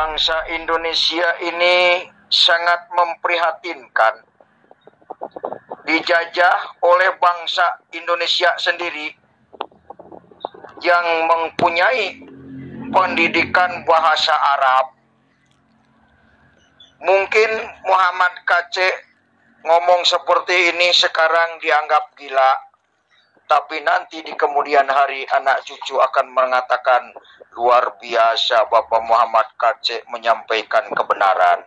Bangsa Indonesia ini sangat memprihatinkan. Dijajah oleh bangsa Indonesia sendiri yang mempunyai pendidikan bahasa Arab. Mungkin Muhammad KC ngomong seperti ini sekarang dianggap gila, tapi nanti di kemudian hari anak cucu akan mengatakan, luar biasa Bapak Muhammad KC menyampaikan kebenaran.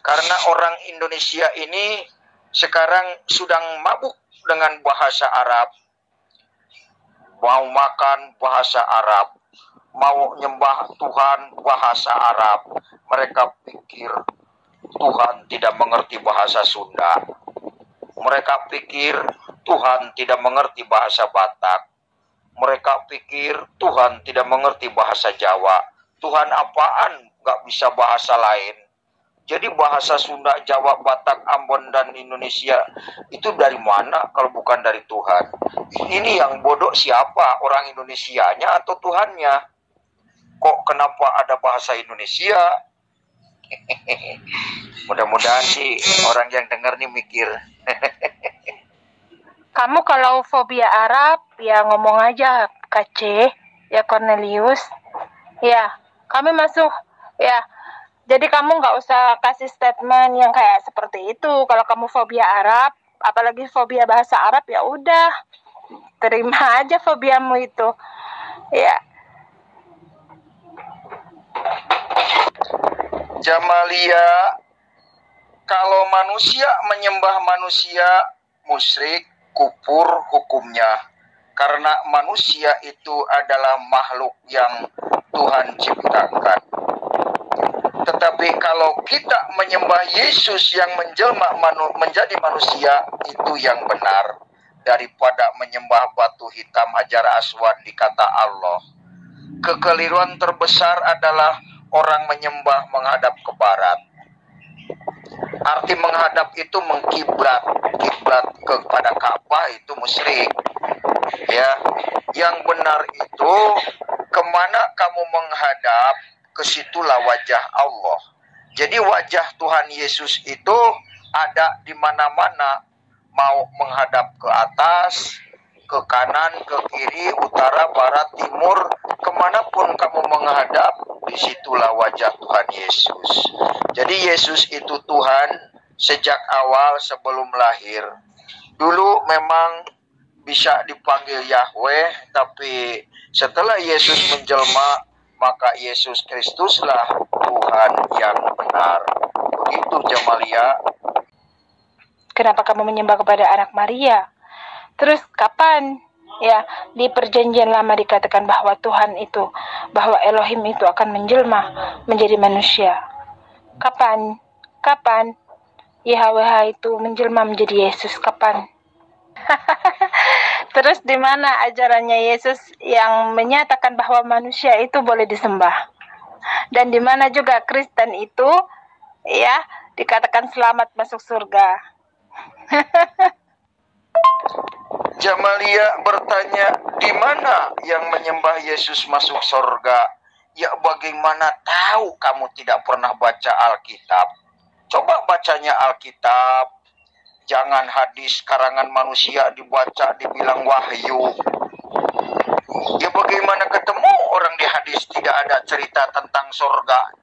Karena orang Indonesia ini sekarang sedang mabuk dengan bahasa Arab. Mau makan bahasa Arab, mau nyembah Tuhan bahasa Arab. Mereka pikir Tuhan tidak mengerti bahasa Sunda. Mereka pikir Tuhan tidak mengerti bahasa Batak. Mereka pikir Tuhan tidak mengerti bahasa Jawa. Tuhan apaan gak bisa bahasa lain? Jadi bahasa Sunda, Jawa, Batak, Ambon, dan Indonesia itu dari mana kalau bukan dari Tuhan? Ini yang bodoh siapa? Orang Indonesianya atau Tuhannya? Kok kenapa ada bahasa Indonesia? Mudah-mudahan sih orang yang dengar nih mikir. Kamu kalau fobia Arab, ya ngomong aja KC, ya Cornelius. Ya, kami masuk, ya. Jadi kamu nggak usah kasih statement yang kayak seperti itu. Kalau kamu fobia Arab, apalagi fobia bahasa Arab, ya udah. Terima aja fobiamu itu. Ya. Jamalia, kalau manusia menyembah manusia, musyrik, kufur hukumnya. Karena manusia itu adalah makhluk yang Tuhan ciptakan. Tetapi kalau kita menyembah Yesus yang menjelma menjadi manusia, itu yang benar. Daripada menyembah batu hitam Hajar Aswad dikata Allah. Kekeliruan terbesar adalah orang menyembah menghadap ke barat. Arti menghadap itu mengkiblat. Kiblat kepada Ka'bah itu musyrik. Ya, yang benar itu kemana kamu menghadap, kesitulah wajah Allah. Jadi wajah Tuhan Yesus itu ada di mana-mana. Mau menghadap ke atas, ke kanan, ke kiri, utara, barat, timur, kemanapun kamu menghadap, disitulah wajah Tuhan Yesus. Jadi Yesus itu Tuhan sejak awal sebelum lahir. Dulu memang bisa dipanggil Yahweh, tapi setelah Yesus menjelma, maka Yesus Kristuslah Tuhan yang benar. Begitu Jamalia. Kenapa kamu menyembah kepada anak Maria? Terus kapan? Ya, di perjanjian lama dikatakan bahwa Tuhan itu, bahwa Elohim itu akan menjelma menjadi manusia. Kapan? Kapan? YHWH itu menjelma menjadi Yesus, kapan? Terus di mana ajarannya Yesus yang menyatakan bahwa manusia itu boleh disembah? Dan di mana juga Kristen itu ya dikatakan selamat masuk surga? Jamalia bertanya, di mana yang menyembah Yesus masuk surga? Ya bagaimana tahu kamu tidak pernah baca Alkitab? Coba bacanya Alkitab. Jangan hadis karangan manusia dibaca, dibilang wahyu. Ya bagaimana ketemu orang di hadis tidak ada cerita tentang surga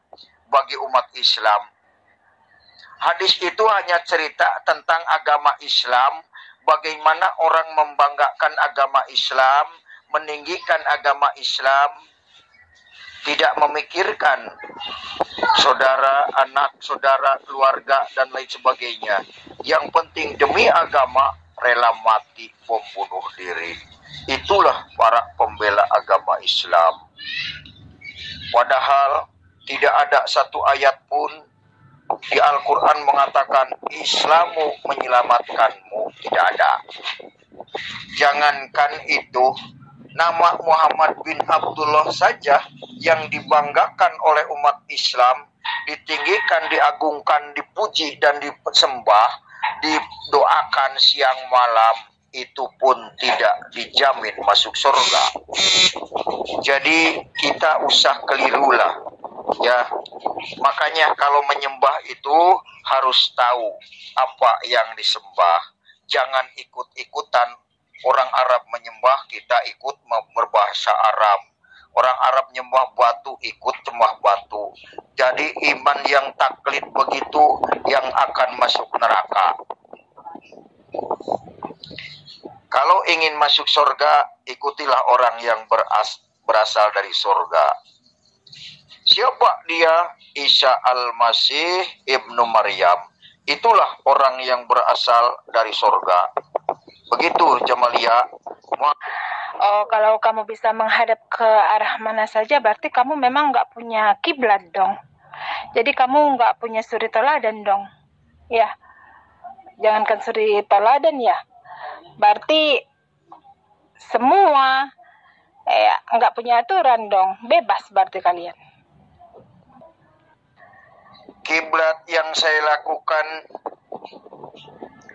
bagi umat Islam. Hadis itu hanya cerita tentang agama Islam, bagaimana orang membanggakan agama Islam, meninggikan agama Islam, tidak memikirkan saudara, anak, saudara, keluarga, dan lain sebagainya. Yang penting demi agama, rela mati, bom bunuh diri. Itulah para pembela agama Islam. Padahal tidak ada satu ayat pun di Al-Quran mengatakan Islamu menyelamatkanmu. Tidak ada. Jangankan itu, nama Muhammad bin Abdullah saja yang dibanggakan oleh umat Islam, ditinggikan, diagungkan, dipuji dan disembah, didoakan siang malam. itu pun tidak dijamin masuk surga. Jadi kita usah kelirulah, ya. Makanya kalau menyembah itu harus tahu apa yang disembah. Jangan ikut-ikutan orang Arab menyembah, kita ikut berbahasa Arab. Orang Arab nyembah batu, ikut nyembah batu. Jadi iman yang taklid begitu yang akan masuk neraka. Kalau ingin masuk surga, ikutilah orang yang berasal dari surga. Siapa dia? Isa al-Masih ibnu Maryam. Itulah orang yang berasal dari surga. Begitu Jamalia. Oh, kalau kamu bisa menghadap ke arah mana saja, berarti kamu memang nggak punya kiblat dong. Jadi kamu nggak punya suri teladan dong. Ya, jangankan suri teladan ya. Berarti semua nggak punya aturan dong. Bebas berarti kalian. Kiblat yang saya lakukan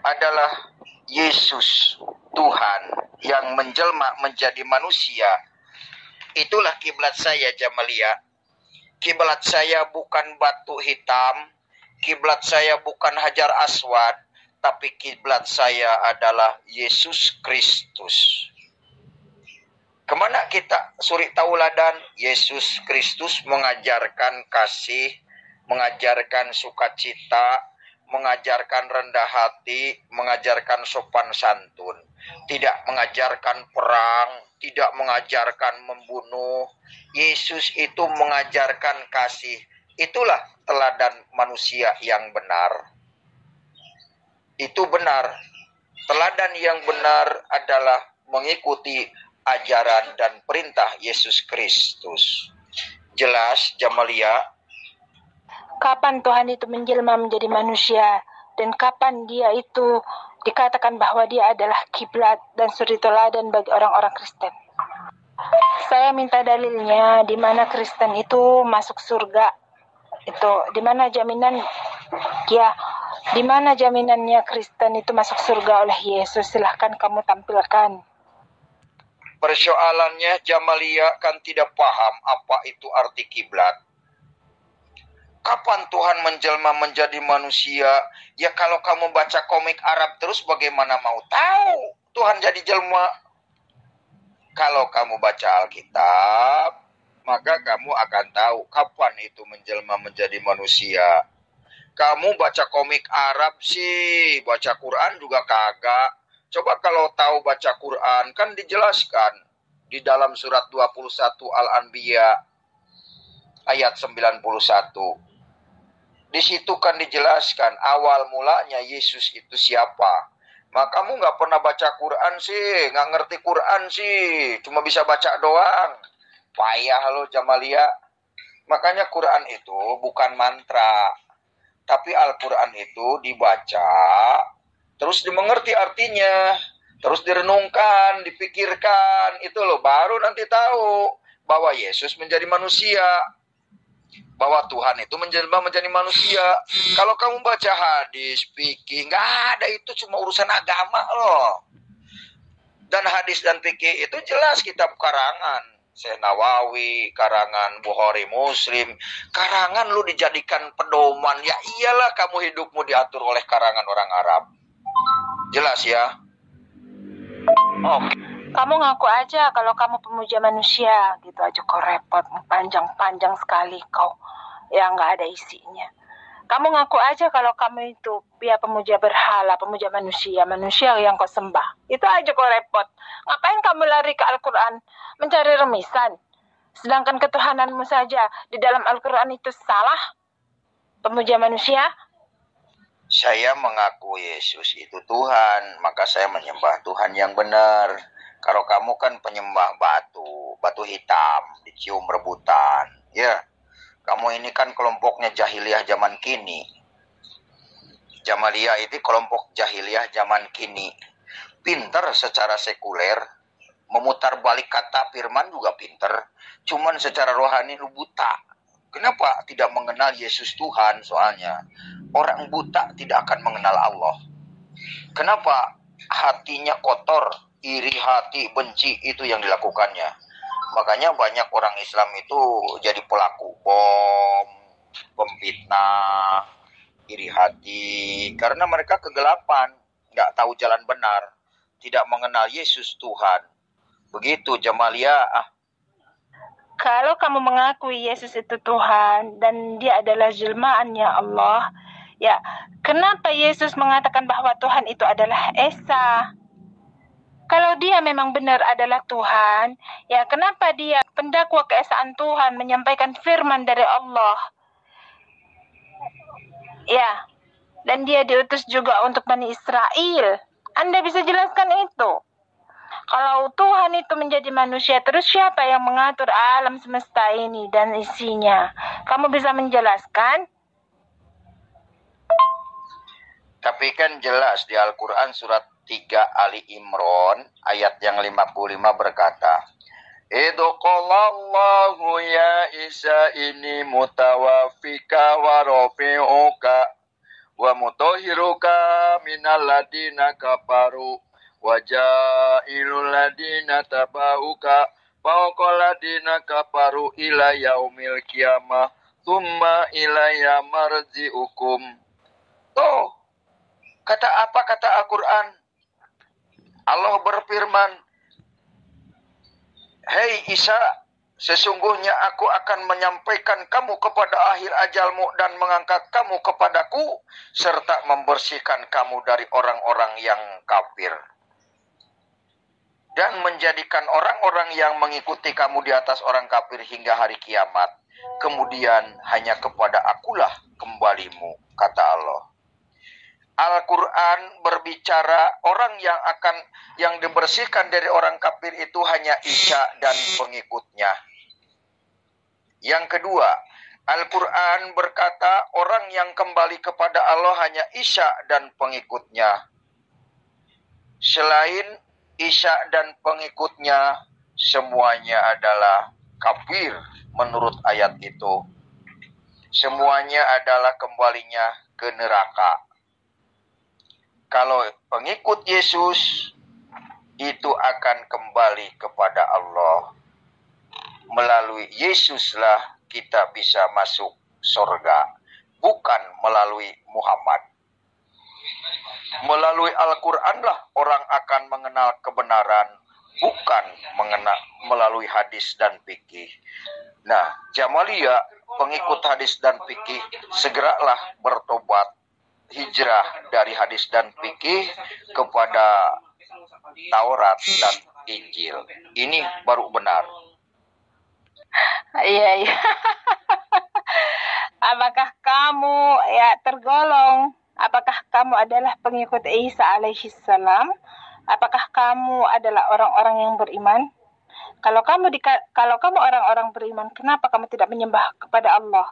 adalah Yesus, Tuhan yang menjelma menjadi manusia. Itulah kiblat saya Jamalia. Kiblat saya bukan batu hitam, kiblat saya bukan Hajar Aswad, tapi kiblat saya adalah Yesus Kristus. Kemana kita suri tauladan? Yesus Kristus mengajarkan kasih, mengajarkan sukacita, mengajarkan rendah hati, mengajarkan sopan santun, tidak mengajarkan perang, tidak mengajarkan membunuh. Yesus itu mengajarkan kasih. Itulah teladan manusia yang benar. Itu benar. Teladan yang benar adalah mengikuti ajaran dan perintah Yesus Kristus. Jelas, Jamalia? Kapan Tuhan itu menjelma menjadi manusia, dan kapan dia itu dikatakan bahwa dia adalah kiblat dan suri teladan bagi orang-orang Kristen. Saya minta dalilnya di mana Kristen itu masuk surga. Itu di mana jaminan di mana jaminannya Kristen itu masuk surga oleh Yesus? Silahkan kamu tampilkan. Persoalannya Jamalia kan tidak paham apa itu arti kiblat. Kapan Tuhan menjelma menjadi manusia? Ya kalau kamu baca komik Arab terus bagaimana mau tahu Tuhan jadi jelma? Kalau kamu baca Alkitab, maka kamu akan tahu kapan itu menjelma menjadi manusia. Kamu baca komik Arab sih, baca Quran juga kagak. Coba kalau tahu baca Quran, kan dijelaskan di dalam surat 21 Al-Anbiya ayat 91. Di situ kan dijelaskan awal mulanya Yesus itu siapa. Maka kamu nggak pernah baca Quran sih, nggak ngerti Quran sih, cuma bisa baca doang. Payah lo Jamalia. Makanya Quran itu bukan mantra, tapi Al-Quran itu dibaca, terus dimengerti artinya, terus direnungkan, dipikirkan, itu loh baru nanti tahu bahwa Yesus menjadi manusia. Bahwa Tuhan itu menjelma menjadi manusia. Kalau kamu baca hadis, fikih, nggak ada, itu cuma urusan agama loh. Dan hadis dan fikih itu jelas kitab karangan. Syekh Nawawi, karangan Bukhari Muslim. Karangan lu dijadikan pedoman. Ya iyalah kamu hidupmu diatur oleh karangan orang Arab. Jelas ya? Oke. Kamu ngaku aja kalau kamu pemuja manusia, gitu aja kok repot, panjang-panjang sekali kau, yang nggak ada isinya. Kamu ngaku aja kalau kamu itu ya pemuja berhala, pemuja manusia yang kau sembah. Itu aja kok repot. Ngapain kamu lari ke Al-Quran mencari remisan? Sedangkan ketuhananmu saja di dalam Al-Quran itu salah. Pemuja manusia? Saya mengaku Yesus itu Tuhan, maka saya menyembah Tuhan yang benar. Kalau kamu kan penyembah batu hitam, dicium rebutan. Ya, kamu ini kan kelompoknya jahiliyah zaman kini. Jamalia itu kelompok jahiliyah zaman kini. Pinter secara sekuler, memutar balik kata firman juga pinter. Cuman secara rohani lu buta. Kenapa tidak mengenal Yesus Tuhan soalnya? Orang buta tidak akan mengenal Allah. Kenapa? hatinya kotor, iri hati, benci, itu yang dilakukannya. Makanya banyak orang Islam itu jadi pelaku bom, pemfitnah, iri hati, karena mereka kegelapan, nggak tahu jalan benar, tidak mengenal Yesus Tuhan. Begitu Jamalia. Kalau kamu mengakui Yesus itu Tuhan dan dia adalah jelmaannya Allah, ya, kenapa Yesus mengatakan bahwa Tuhan itu adalah Esa? Kalau dia memang benar adalah Tuhan, ya kenapa dia pendakwa keesaan Tuhan menyampaikan firman dari Allah? Ya, dan dia diutus juga untuk Bani Israel. Anda bisa jelaskan itu? Kalau Tuhan itu menjadi manusia, terus siapa yang mengatur alam semesta ini dan isinya? Kamu bisa menjelaskan? Tapi kan jelas di Al-Quran surat 3 Ali Imran ayat yang 55 berkata, Idhu qallallahu ya Isa ini mutawafika wa rafi'uka wa mutahhiruka minal ladina kafaru wa ja'ilul ladina tabauka fawqal ladina kafaru ila yaumil qiyamah thumma ilayya marji'ukum. Tuh, kata apa kata Al-Quran? Allah berfirman, Hei Isa, sesungguhnya aku akan menyampaikan kamu kepada akhir ajalmu dan mengangkat kamu kepadaku, serta membersihkan kamu dari orang-orang yang kafir. Dan menjadikan orang-orang yang mengikuti kamu di atas orang kafir hingga hari kiamat. Kemudian hanya kepada akulah kembalimu, kata Allah. Al-Quran berbicara orang yang dibersihkan dari orang kafir itu hanya Isa dan pengikutnya. Yang kedua, Al-Quran berkata orang yang kembali kepada Allah hanya Isa dan pengikutnya. Selain Isa dan pengikutnya, semuanya adalah kafir menurut ayat itu. Semuanya adalah kembalinya ke neraka. Kalau pengikut Yesus itu akan kembali kepada Allah. Melalui Yesuslah kita bisa masuk surga, bukan melalui Muhammad. Melalui Al-Quranlah orang akan mengenal kebenaran, bukan melalui hadis dan fikih. Nah, Jamalia, pengikut hadis dan fikih, segeralah bertobat, hijrah dari hadis dan fikih kepada Taurat dan Injil. Ini baru benar. Iya. Apakah kamu tergolong? Apakah kamu adalah pengikut Isa alaihi salam? Apakah kamu adalah orang-orang yang beriman? Kalau kamu orang-orang beriman, kenapa kamu tidak menyembah kepada Allah?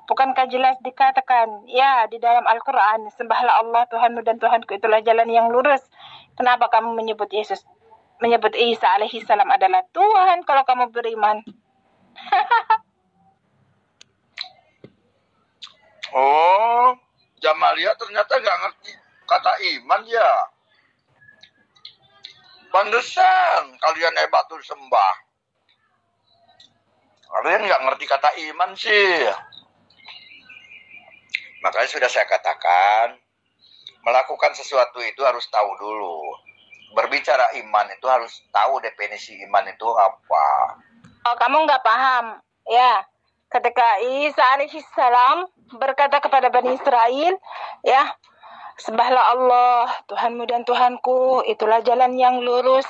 Bukankah jelas dikatakan, ya, di dalam Al-Quran, sembahlah Allah Tuhanmu dan Tuhanku, itulah jalan yang lurus. Kenapa kamu menyebut Isa alaihi salam adalah Tuhan kalau kamu beriman? Oh, Jamalia ternyata nggak ngerti kata iman ya. Pantesan kalian hebatul sembah. Kalian nggak ngerti kata iman sih. Makanya sudah saya katakan, melakukan sesuatu itu harus tahu dulu. Berbicara iman itu harus tahu definisi iman itu apa. Oh, kamu nggak paham, ya. Ketika Isa alaihi salam berkata kepada Bani Israel, ya, sembahlah Allah, Tuhanmu dan Tuhanku, itulah jalan yang lurus.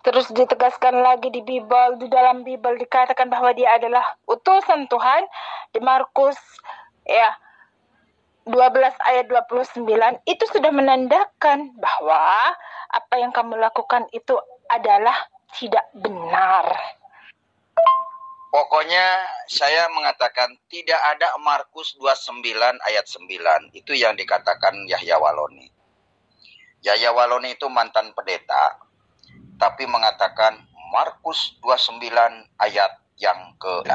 Terus ditegaskan lagi di dalam Bible dikatakan bahwa dia adalah utusan Tuhan. Di Markus, ya, 12 ayat 29, itu sudah menandakan bahwa apa yang kamu lakukan itu adalah tidak benar. Pokoknya saya mengatakan tidak ada Markus 29 ayat 9. Itu yang dikatakan Yahya Waloni. Yahya Waloni itu mantan pendeta. Tapi mengatakan Markus 29 ayat yang ke-9.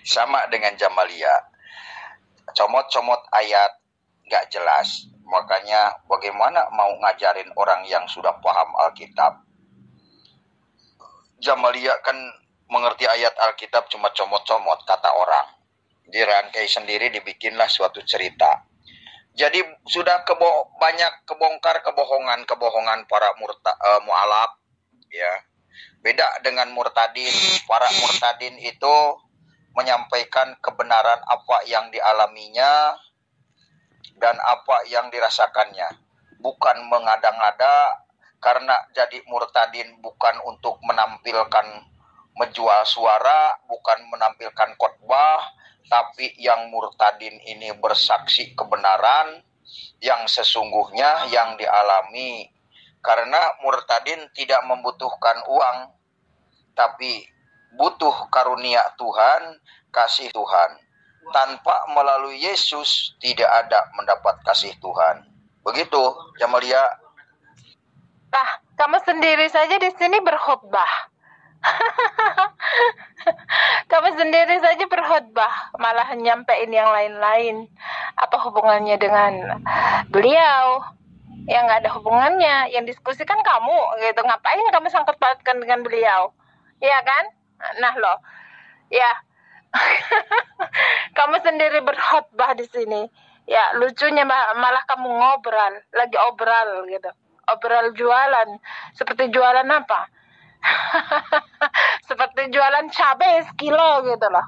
Sama dengan Jamalia. Comot-comot ayat gak jelas. Makanya bagaimana mau ngajarin orang yang sudah paham Alkitab? Jamalia kan mengerti ayat Alkitab cuma comot-comot kata orang. Dirangkai sendiri, dibikinlah suatu cerita. Jadi sudah banyak kebongkar kebohongan para mu'alaf, ya. Beda dengan murtadin. Para murtadin itu menyampaikan kebenaran apa yang dialaminya dan apa yang dirasakannya. Bukan mengada-ngada, karena jadi murtadin bukan untuk menampilkan menjual suara, bukan menampilkan khotbah, tapi yang murtadin ini bersaksi kebenaran yang sesungguhnya yang dialami. Karena murtadin tidak membutuhkan uang, tapi butuh karunia Tuhan, kasih Tuhan. Tanpa melalui Yesus tidak ada mendapat kasih Tuhan. Begitu, Jamalia. Nah, kamu sendiri saja di sini berkhotbah. Kamu sendiri saja berkhotbah, malah nyampein yang lain-lain. Apa hubungannya dengan beliau? Ya nggak ada hubungannya. Yang diskusikan kamu, gitu. Ngapain kamu sangkut pautkan dengan beliau? Ya kan? Nah loh, ya. Kamu sendiri berkhotbah di sini. Ya, lucunya malah kamu lagi obral gitu. Obral jualan. Seperti jualan apa? Seperti jualan cabai sekilo gitu loh.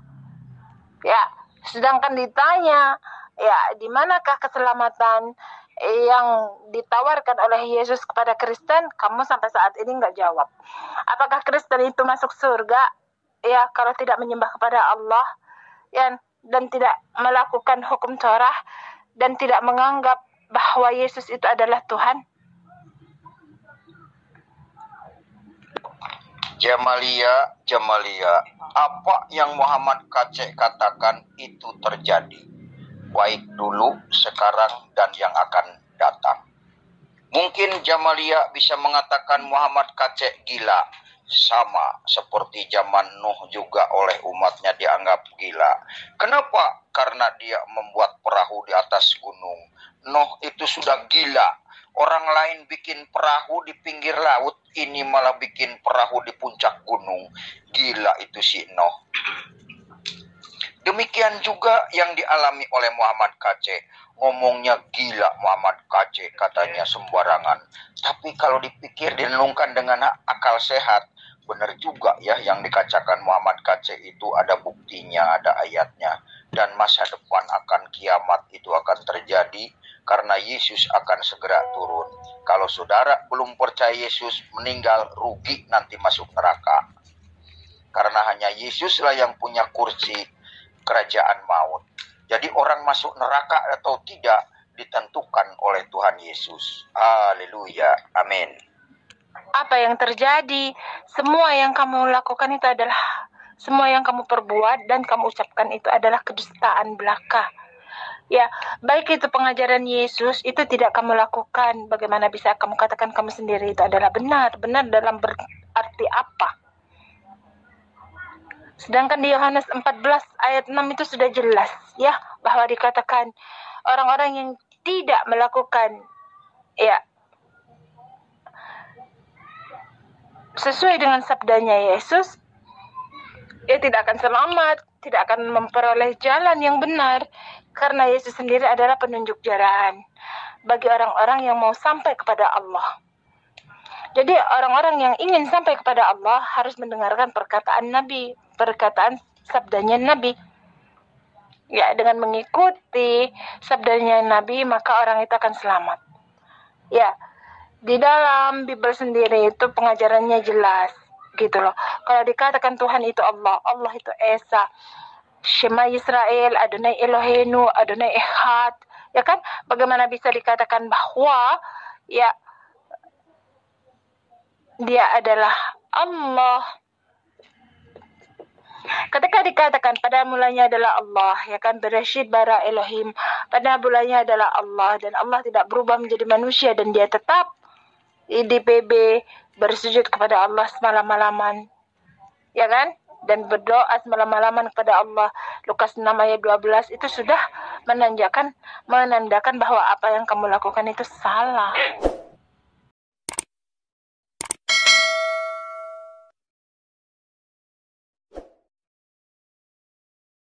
Ya, sedangkan ditanya, ya di manakah keselamatan yang ditawarkan oleh Yesus kepada Kristen? Kamu sampai saat ini nggak jawab. Apakah Kristen itu masuk surga? Ya, kalau tidak menyembah kepada Allah, ya, dan tidak melakukan hukum Torah, dan tidak menganggap bahwa Yesus itu adalah Tuhan. Jamalia, apa yang Muhammad KC katakan itu terjadi, baik dulu, sekarang, dan yang akan datang. Mungkin Jamalia bisa mengatakan Muhammad KC gila, sama seperti zaman Nuh juga oleh umatnya dianggap gila. Kenapa? Karena dia membuat perahu di atas gunung. Nuh itu sudah gila. Orang lain bikin perahu di pinggir laut, ini malah bikin perahu di puncak gunung. Gila itu si Nuh. Demikian juga yang dialami oleh Muhammad KC. Ngomongnya gila Muhammad KC, katanya sembarangan. Tapi kalau dipikir, direnungkan dengan akal sehat, benar juga ya yang dikatakan Muhammad KC itu ada buktinya, ada ayatnya. Dan masa depan akan kiamat itu akan terjadi karena Yesus akan segera turun. Kalau saudara belum percaya Yesus, meninggal, rugi nanti masuk neraka. Karena hanya Yesuslah yang punya kursi kerajaan maut. Jadi orang masuk neraka atau tidak ditentukan oleh Tuhan Yesus. Haleluya. Amin. Apa yang terjadi? Semua yang kamu lakukan itu adalah, semua yang kamu perbuat dan kamu ucapkan itu adalah kedustaan belaka. Ya, baik itu pengajaran Yesus itu tidak kamu lakukan. Bagaimana bisa kamu katakan kamu sendiri itu adalah benar? Benar dalam berarti apa? Sedangkan di Yohanes 14 ayat 6 itu sudah jelas ya, bahwa dikatakan orang-orang yang tidak melakukan ya sesuai dengan sabdanya Yesus, ia tidak akan selamat, tidak akan memperoleh jalan yang benar, karena Yesus sendiri adalah penunjuk jalan bagi orang-orang yang mau sampai kepada Allah. Jadi orang-orang yang ingin sampai kepada Allah harus mendengarkan perkataan Nabi, perkataan sabdanya Nabi. Ya, dengan mengikuti sabdanya Nabi, maka orang itu akan selamat. Ya, di dalam Bible sendiri itu pengajarannya jelas, gitu loh. Kalau dikatakan Tuhan itu Allah, Allah itu Esa, Shema Yisrael, Adonai Eloheinu, Adonai Echad, ya kan? Bagaimana bisa dikatakan bahwa ya dia adalah Allah? Ketika dikatakan pada mulanya adalah Allah, ya kan, Bereshit bara Elohim, pada mulanya adalah Allah, dan Allah tidak berubah menjadi manusia, dan dia tetap di PB bersujud kepada Allah semalam-malaman, ya kan? dan berdoa semalam-malaman kepada Allah. Lukas 6 ayat 12 itu sudah menandakan bahwa apa yang kamu lakukan itu salah.